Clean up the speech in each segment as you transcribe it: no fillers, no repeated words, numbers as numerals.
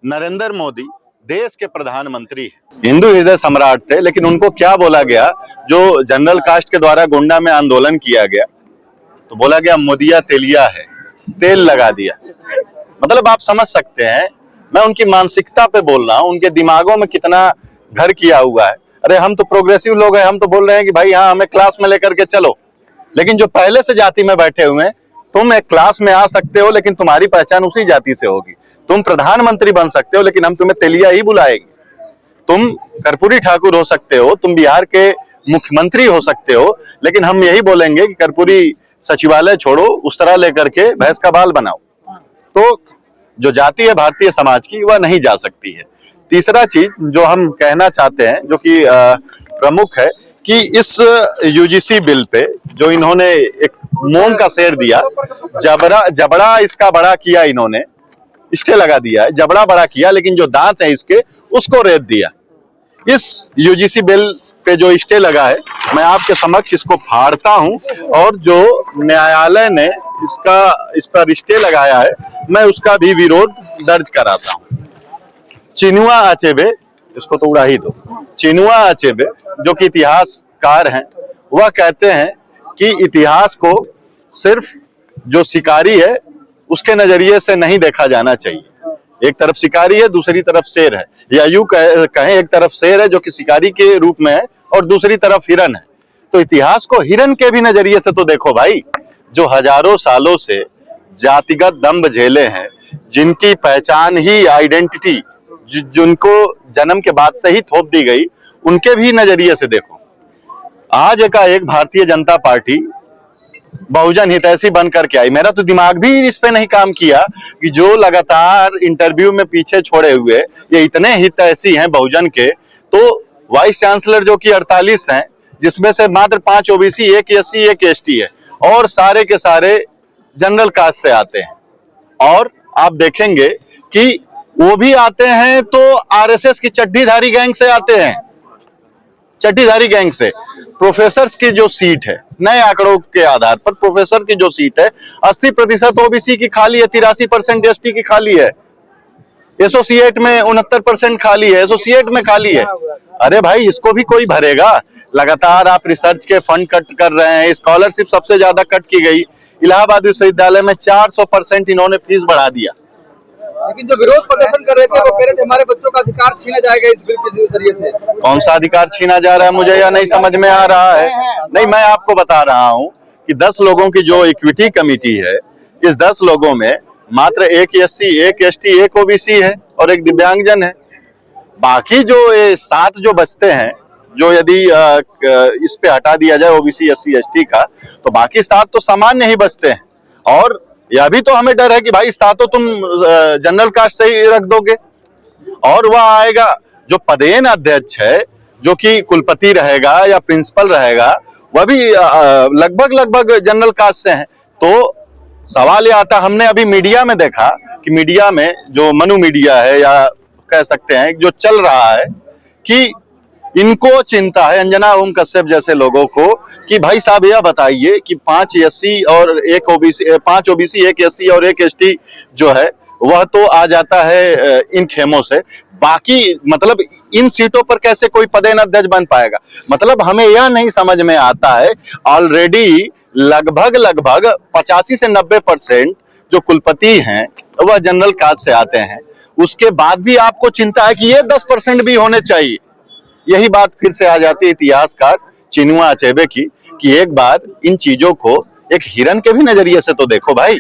नरेंद्र मोदी देश के प्रधानमंत्री हैं, हिंदू हृदय सम्राट थे, लेकिन उनको क्या बोला गया, जो जनरल कास्ट के द्वारा गोंडा में आंदोलन किया गया तो बोला गया मोदिया तेलिया है, तेल लगा दिया। मतलब आप समझ सकते हैं, मैं उनकी मानसिकता पे बोल रहा हूं, उनके दिमागों में कितना घर किया हुआ है। अरे हम तो प्रोग्रेसिव लोग हैं, हम तो बोल रहे हैं कि भाई हाँ हमें क्लास में लेकर के चलो, लेकिन जो पहले से जाति में बैठे हुए हैं, तुम एक क्लास में आ सकते हो लेकिन तुम्हारी पहचान उसी जाति से होगी। तुम प्रधानमंत्री बन सकते हो लेकिन हम तुम्हें तेलिया ही बुलाएंगे। तुम कर्पूरी ठाकुर हो सकते हो, तुम बिहार के मुख्यमंत्री हो सकते हो, लेकिन हम यही बोलेंगे कि कर्पूरी सचिवालय छोड़ो, उस तरह लेकर के भैंस का बाल बनाओ। तो जो जाति है भारतीय समाज की, वह नहीं जा सकती है। तीसरा चीज जो हम कहना चाहते हैं, जो कि प्रमुख है, कि इस यूजीसी बिल पे जो इन्होंने एक मोम का शेर दिया, जबड़ा इसका बड़ा किया, इन्होंने स्टे लगा दिया है, जबड़ा बड़ा किया, लेकिन जो दांत है इसके उसको रेत दिया। इस यूजीसी बिल पे जो स्टे लगा है, मैं आपके समक्ष इसको फाड़ता हूं और जो न्यायालय ने इस पर स्टे लगाया है, मैं उसका भी विरोध दर्ज कराता हूं। चिनुआ अचेबे, इसको तो उड़ा ही दो। चिनुआ अचेबे जो कि इतिहासकार हैं, वह कहते हैं कि इतिहास को सिर्फ जो शिकारी है उसके नजरिए से नहीं देखा जाना चाहिए। एक तरफ शिकारी है, दूसरी तरफ शेर है, या यूं कहें एक तरफ शेर है जो कि शिकारी के रूप में है और दूसरी तरफ हिरन है। तो इतिहास को हिरन के भी नजरिए से तो देखो भाई। जो हजारों सालों से जातिगत दंभ झेले हैं, जिनकी पहचान ही आइडेंटिटी जिनको जन्म के बाद से ही थोप दी गई, उनके भी नजरिए से देखो। आज एक भारतीय जनता पार्टी बहुजन हितैषी बन करके आई। मेरा तो दिमाग भी इस पे नहीं काम किया कि जो लगातार इंटरव्यू में पीछे छोड़े हुए ये इतने हितैषी हैं बहुजन के, तो वाइस चांसलर जो कि 48 हैं, जिसमें से मात्र 5 ओबीसी, 1 एससी, 1 एसटी है, और सारे के सारे जनरल कास्ट से आते हैं। और आप देखेंगे कि वो भी आते हैं तो आरएसएस की चड्डीधारी गैंग से आते हैं, चड्डीधारी गैंग से। प्रोफेसर की जो सीट है, नए आंकड़ों के आधार पर प्रोफेसर की जो सीट है, 80% ओबीसी की खाली है, 83% एसटी की खाली है, एसोसिएट में 69% खाली है, एसोसिएट में खाली है। अरे भाई इसको भी कोई भरेगा? लगातार आप रिसर्च के फंड कट कर रहे हैं, स्कॉलरशिप सबसे ज्यादा कट की गई। इलाहाबाद विश्वविद्यालय में 400% इन्होंने फीस बढ़ा दिया। लेकिन जो विरोध प्रदर्शन कर रहे थे वो कह रहे थे हमारे बच्चों का अधिकार छीना जाएगा इस बिल के जरिए से। कौन सा अधिकार छीना जा रहा है मुझे या नहीं समझ में आ रहा है। नहीं, मैं आपको बता रहा हूं कि 10 लोगों की जो इक्विटी कमेटी है, इस 10 लोगों में मात्र 1 एससी, 1 एसटी, 1 ओबीसी है और 1 दिव्यांगजन है। बाकी जो 7 जो बचते हैं, जो यदि इस पे हटा दिया जाए ओबीसी, एससी, एसटी का, तो बाकी 7 तो सामान्य ही बचते हैं। और यह भी तो हमें डर है कि भाई 7 तुम जनरल कास्ट से ही रख दोगे। और वह आएगा जो पदेन अध्यक्ष है, जो कि कुलपति रहेगा या प्रिंसिपल रहेगा, वह भी लगभग जनरल कास्ट से हैं। तो सवाल यह आता, हमने अभी मीडिया में देखा कि मीडिया में जो मनु मीडिया है, या कह सकते हैं जो चल रहा है, कि इनको चिंता है, अंजना ओम कश्यप जैसे लोगों को, कि भाई साहब यह बताइए कि 5 एससी और 1 ओबीसी, 5 ओबीसी, 1 एससी और 1 एसटी जो है वह तो आ जाता है इन खेमों से, बाकी मतलब इन सीटों पर कैसे कोई पदेन अध्यक्ष बन पाएगा? मतलब हमें यह नहीं समझ में आता है। ऑलरेडी लगभग 85 से 90% जो कुलपति हैं वह जनरल कास्ट से आते हैं। उसके बाद भी आपको चिंता है कि ये 10% भी होने चाहिए। यही बात फिर से आ जाती है इतिहासकार चिनुआ अचेबे की, कि एक बार इन चीजों को एक हिरन के भी नजरिए से तो देखो भाई।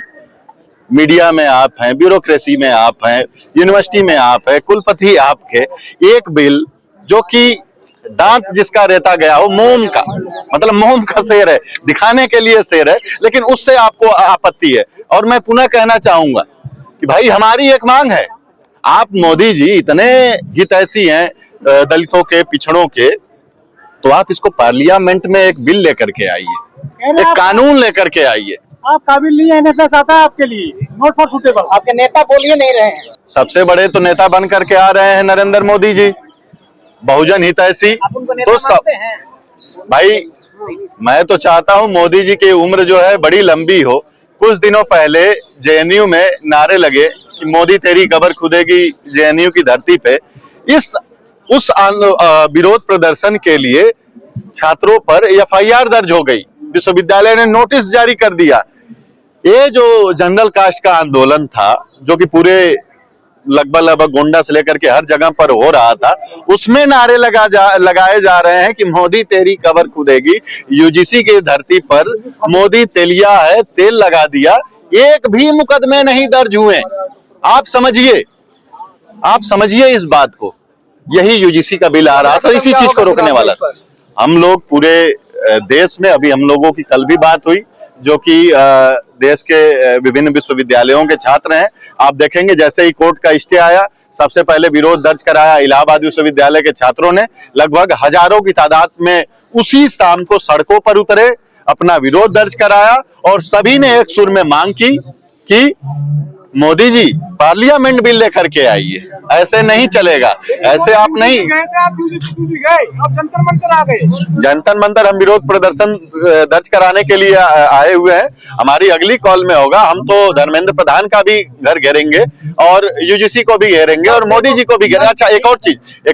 मीडिया में आप हैं, ब्यूरोक्रेसी में आप हैं, यूनिवर्सिटी में आप हैं, कुलपति आपके, एक बिल जो कि दांत जिसका रेता गया हो, मोम का, मतलब मोम का शेर है, दिखाने के लिए शेर है, लेकिन उससे आपको आपत्ति है। और मैं पुनः कहना चाहूंगा कि भाई हमारी एक मांग है, आप मोदी जी इतने हितैषी हैं दलितों के, पिछड़ों के, तो आप इसको पार्लियामेंट में एक बिल लेकर के आइए, एक कानून लेकर के आइए। आप काबिल नहीं है, एनएफएस आता है आपके लिए, नॉट फॉर सूटेबल। आपके नेता बोलिए नहीं रहे हैं। सबसे बड़े तो नेता बन करके आ रहे हैं नरेंद्र मोदी जी, बहुजन हितैषी। तो सब भाई, मैं तो चाहता हूं मोदी जी की उम्र जो है बड़ी लंबी हो। कुछ दिनों पहले जेएनयू में नारे लगे कि मोदी तेरी कबर खुदेगी जेएनयू की धरती पे, उस विरोध प्रदर्शन के लिए छात्रों पर एफआईआर दर्ज हो गई, विश्वविद्यालय ने नोटिस जारी कर दिया। ये जो जनरल कास्ट का आंदोलन था, जो कि पूरे लगभग गोंडा से लेकर के हर जगह पर हो रहा था, उसमें नारे लगाए जा रहे हैं कि मोदी तेरी कबर खुदेगी, यूजीसी की धरती पर मोदी तेलिया है, तेल लगा दिया, एक भी मुकदमे नहीं दर्ज हुए। आप समझिए इस बात को। यही यूजीसी का बिल आ रहा था, इसी चीज को रोकने वाला था। हम लोग पूरे देश में, अभी हम लोगों की कल भी बात हुई, जो कि देश के विभिन्न विश्वविद्यालयों के छात्र हैं। आप देखेंगे जैसे ही कोर्ट का स्टे आया, सबसे पहले विरोध दर्ज कराया इलाहाबाद विश्वविद्यालय के छात्रों ने, लगभग हजारों की तादाद में उसी शाम को सड़कों पर उतरे, अपना विरोध दर्ज कराया और सभी ने एक सुर में मांग की कि मोदी जी पार्लियामेंट बिल लेकर के आइए, ऐसे नहीं चलेगा, ऐसे आप नहीं गए थे, आप यूजीसी भी गए, आप जंतर मंतर आ गए। जंतर मंतर हम विरोध प्रदर्शन दर्ज कराने के लिए आए हुए हैं। हमारी अगली कॉल में होगा, हम तो धर्मेंद्र प्रधान का भी घर घेरेंगे और यूजीसी को भी घेरेंगे और मोदी जी को भी घेरेंगे। अच्छा, एक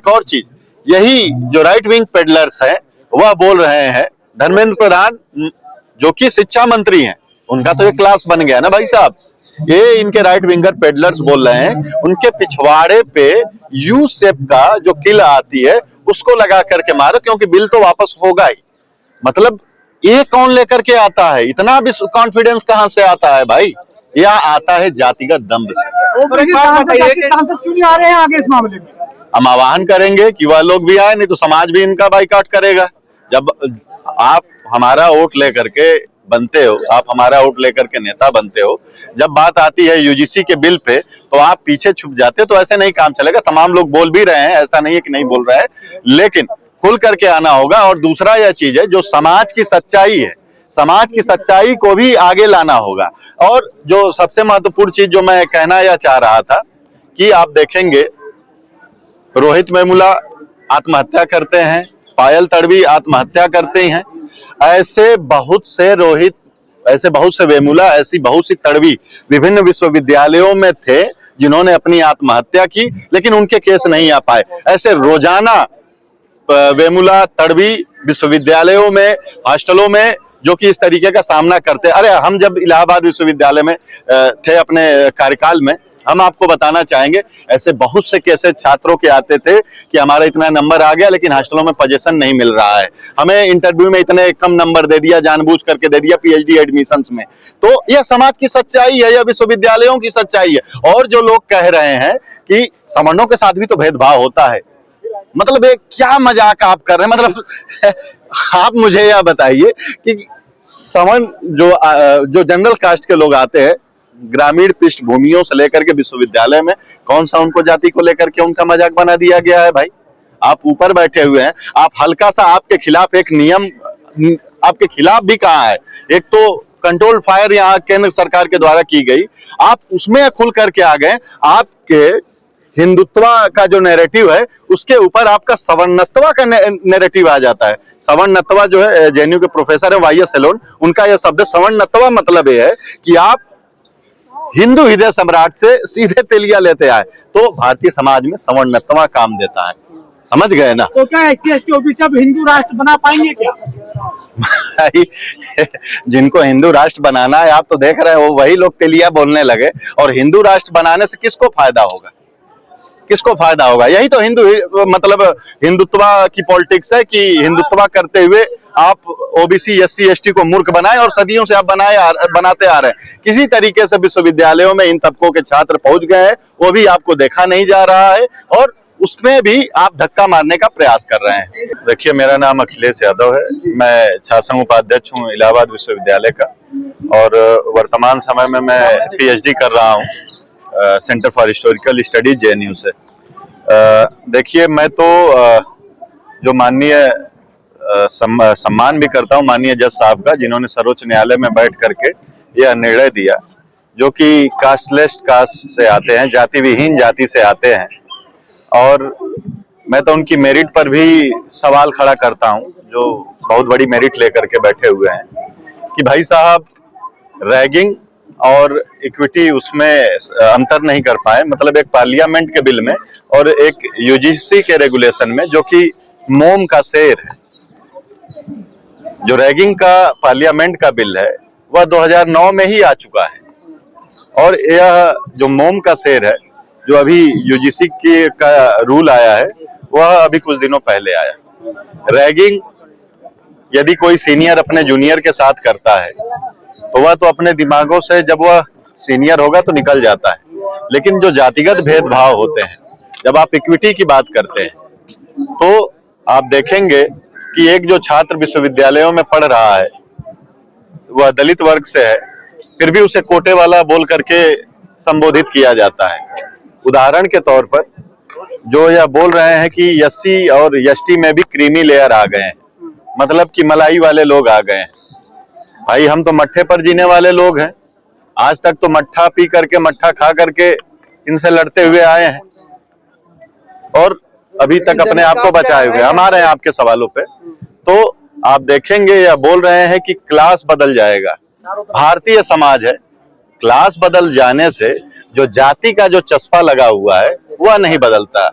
और चीज, यही जो राइट विंग पेडलर्स हैं वह बोल रहे हैं, धर्मेंद्र प्रधान जो कि शिक्षा मंत्री हैं, उनका तो एक क्लास बन गया ना भाई साहब, ये इनके राइट विंगर पेडलर्स बोल रहे हैं उनके पिछवाड़े पे यू शेप का जो किल आती है उसको लगा करके मारो, क्योंकि बिल तो वापस होगा ही। मतलब ये कौन लेकर के आता है? इतना भी कॉन्फिडेंस कहां से आता है भाई? यह आता है जातिगत दम्भ से। सांसद क्यों नहीं आ रहे हैं आगे इस मामले में? हम आह्वान करेंगे कि वह लोग भी आए, नहीं तो समाज भी इनका बाइकआउट करेगा। जब आप हमारा वोट लेकर के बनते हो, आप हमारा वोट लेकर के नेता बनते हो, जब बात आती है यूजीसी के बिल पे तो आप पीछे छुप जाते हो, तो ऐसे नहीं काम चलेगा। तमाम लोग बोल भी रहे हैं, ऐसा नहीं है कि नहीं बोल रहे हैं, लेकिन खुल करके आना होगा। और दूसरा यह चीज है, जो समाज की सच्चाई है, समाज की सच्चाई को भी आगे लाना होगा। और जो सबसे महत्वपूर्ण चीज जो मैं कहना यह चाह रहा था कि आप देखेंगे रोहित वेमुला आत्महत्या करते हैं, पायल तडवी आत्महत्या करते हैं, ऐसे बहुत से रोहित, ऐसे बहुत से वेमुला, ऐसी बहुत सी तडवी विभिन्न विश्वविद्यालयों में थे जिन्होंने अपनी आत्महत्या की, लेकिन उनके केस नहीं आ पाए। ऐसे रोजाना वेमुला तडवी विश्वविद्यालयों में, हॉस्टलों में जो कि इस तरीके का सामना करते। अरे हम जब इलाहाबाद विश्वविद्यालय में थे अपने कार्यकाल में, हम आपको बताना चाहेंगे ऐसे बहुत से केसेस छात्रों के आते थे कि हमारा इतना नंबर आ गया लेकिन हॉस्टलों में पोजीशन नहीं मिल रहा है, हमें इंटरव्यू में इतने कम नंबर दे दिया, जानबूझ करके दे दिया पीएचडी एडमिशंस में। तो यह समाज की सच्चाई है, यह विश्वविद्यालयों की सच्चाई है। और जो लोग कह रहे हैं कि सवर्णों के साथ भी तो भेदभाव होता है, मतलब एक क्या मजाक आप कर रहे हैं? मतलब आप मुझे यह बताइए कि सवर्ण जो जनरल कास्ट के लोग आते हैं ग्रामीण पृष्ठभूमियों से लेकर के विश्वविद्यालय में, कौन सा उनको जाति को लेकर के उनका मजाक बना दिया गया है? भाई आप ऊपर बैठे हुए हैं, आप हल्का सा आपके खिलाफ एक नियम, आपके खिलाफ भी कहा है, एक तो कंट्रोल फायर यहाँ केंद्र सरकार के द्वारा की गई, आप उसमें खुल करके आ गए। आपके हिंदुत्व का जो नैरेटिव है उसके ऊपर आपका सवर्णत्व का नैरेटिव आ जाता है। सवर्णत्व जो है, जेएनयू के प्रोफेसर है वाईएस एलोन, उनका यह शब्द सवर्णत्व मतलब यह है कि आप हिंदू हृदय सम्राट से सीधे तेलिया लेते आए, तो भारतीय समाज में सवर्णत्व काम देता है। समझ गए ना? तो क्या एससी एसटी ओबीसी अब हिंदू राष्ट्र बना पाएंगे क्या? जिनको हिंदू राष्ट्र बनाना है, आप तो देख रहे हो वही लोग तेलिया बोलने लगे। और हिंदू राष्ट्र बनाने से किसको फायदा होगा? किसको फायदा होगा? यही तो मतलब हिंदुत्व की पॉलिटिक्स है कि हिंदुत्व करते हुए आप ओबीसी एससी एसटी को मूर्ख बनाए, और सदियों से आप बनाते आ रहे हैं। किसी तरीके से विश्वविद्यालयों में इन तबकों के छात्र पहुंच गए हैं, वो भी आपको देखा नहीं जा रहा है, और उसमें भी आप धक्का मारने का प्रयास कर रहे हैं। देखिए, मेरा नाम अखिलेश यादव है, मैं छात्र उपाध्यक्ष हूँ इलाहाबाद विश्वविद्यालय का, और वर्तमान समय में मैं पीएचडी कर रहा हूँ centre for historical studies JNU से। देखिए, मैं तो जो माननीय सम्मान भी करता हूँ माननीय जज साहब का, जिन्होंने सर्वोच्च न्यायालय में बैठ करके यह निर्णय दिया, जो कि कास्टलेस कास्ट से आते हैं, जाति विहीन जाति से आते हैं। और मैं तो उनकी मेरिट पर भी सवाल खड़ा करता हूँ, जो बहुत बड़ी मेरिट लेकर के बैठे हुए हैं, कि भाई साहब रैगिंग और इक्विटी उसमें अंतर नहीं कर पाए, मतलब एक पार्लियामेंट के बिल में और एक यूजीसी के रेगुलेशन में, जो कि मोम का शेर है। जो रैगिंग का पार्लियामेंट का बिल है वह 2009 में ही आ चुका है, और यह जो मोम का शेर है, जो अभी यूजीसी की का रूल आया है, वह अभी कुछ दिनों पहले आया। रैगिंग यदि कोई सीनियर अपने जूनियर के साथ करता है तो वह तो अपने दिमागों से, जब वह सीनियर होगा तो निकल जाता है, लेकिन जो जातिगत भेदभाव होते हैं, जब आप इक्विटी की बात करते हैं तो आप देखेंगे कि एक जो छात्र विश्वविद्यालयों में पढ़ रहा है वह दलित वर्ग से है, फिर भी उसे कोटे वाला बोल करके संबोधित किया जाता है। उदाहरण के तौर पर जो यह बोल रहे हैं कि एससी और एसटी में भी क्रीमी लेयर आ गए हैं, मतलब कि मलाई वाले लोग आ गए हैं। भाई हम तो मट्ठे पर जीने वाले लोग हैं, आज तक तो मट्ठा पी करके, मट्ठा खा करके इनसे लड़ते हुए आए हैं और अभी तक अपने आप को बचाए हुए। हम आ रहे हैं आपके सवालों पे। तो आप देखेंगे या बोल रहे हैं कि क्लास बदल जाएगा। भारतीय समाज है, क्लास बदल जाने से जो जाति का जो चस्पा लगा हुआ है वह नहीं बदलता।